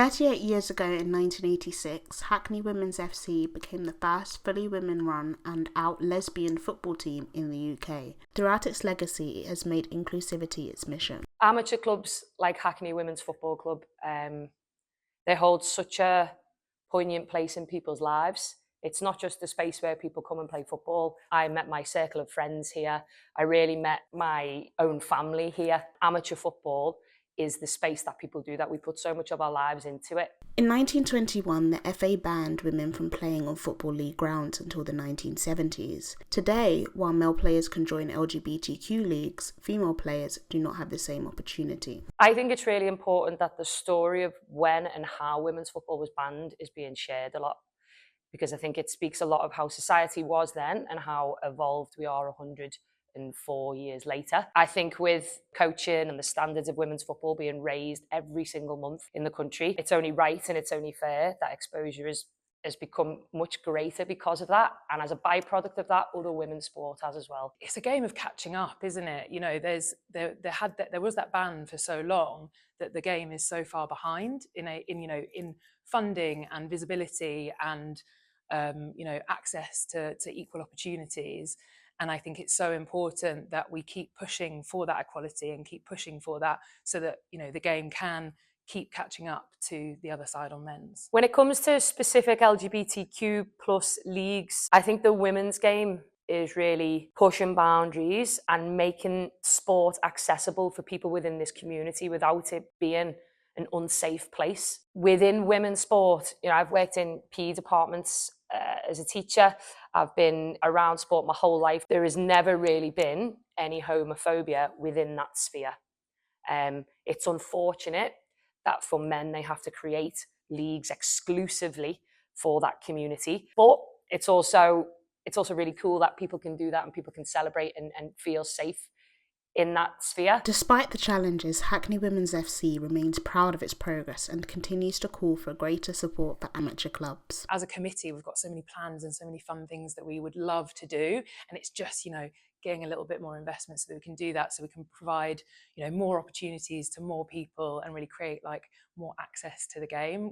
38 years ago in 1986, Hackney Women's FC became the first fully women-run and out lesbian football team in the UK. Throughout its legacy, it has made inclusivity its mission. Amateur clubs like Hackney Women's Football Club, they hold such a poignant place in people's lives. It's not just a space where people come and play football. I met my circle of friends here. I really met my own family here. Amateur football is the space that people do that. We put so much of our lives into it. In 1921, the FA banned women from playing on Football League grounds until the 1970s. Today, while male players can join LGBTQ leagues, female players do not have the same opportunity. I think it's really important that the story of when and how women's football was banned is being shared a lot, because I think it speaks a lot of how society was then and how evolved we are 104 years later. I think with coaching and the standards of women's football being raised every single month in the country, it's only right and it's only fair that exposure has become much greater because of that. And as a byproduct of that, other women's sport has as well. It's a game of catching up, isn't it? You know, there was that ban for so long that the game is so far behind in funding and visibility and access to equal opportunities. And I think it's so important that we keep pushing for that equality and keep pushing for that so that, the game can keep catching up to the other side on men's. When it comes to specific LGBTQ plus leagues, I think the women's game is really pushing boundaries and making sport accessible for people within this community without it being an unsafe place. Within women's sport, I've worked in PE departments as a teacher. I've been around sport my whole life. There has never really been any homophobia within that sphere. It's unfortunate that for men they have to create leagues exclusively for that community, but it's also really cool that people can do that and people can celebrate and feel safe in that sphere. Despite the challenges, Hackney Women's FC remains proud of its progress and continues to call for greater support for amateur clubs. As a committee, we've got so many plans and so many fun things that we would love to do, and it's just, getting a little bit more investment so that we can do that, so we can provide, more opportunities to more people and really create more access to the game.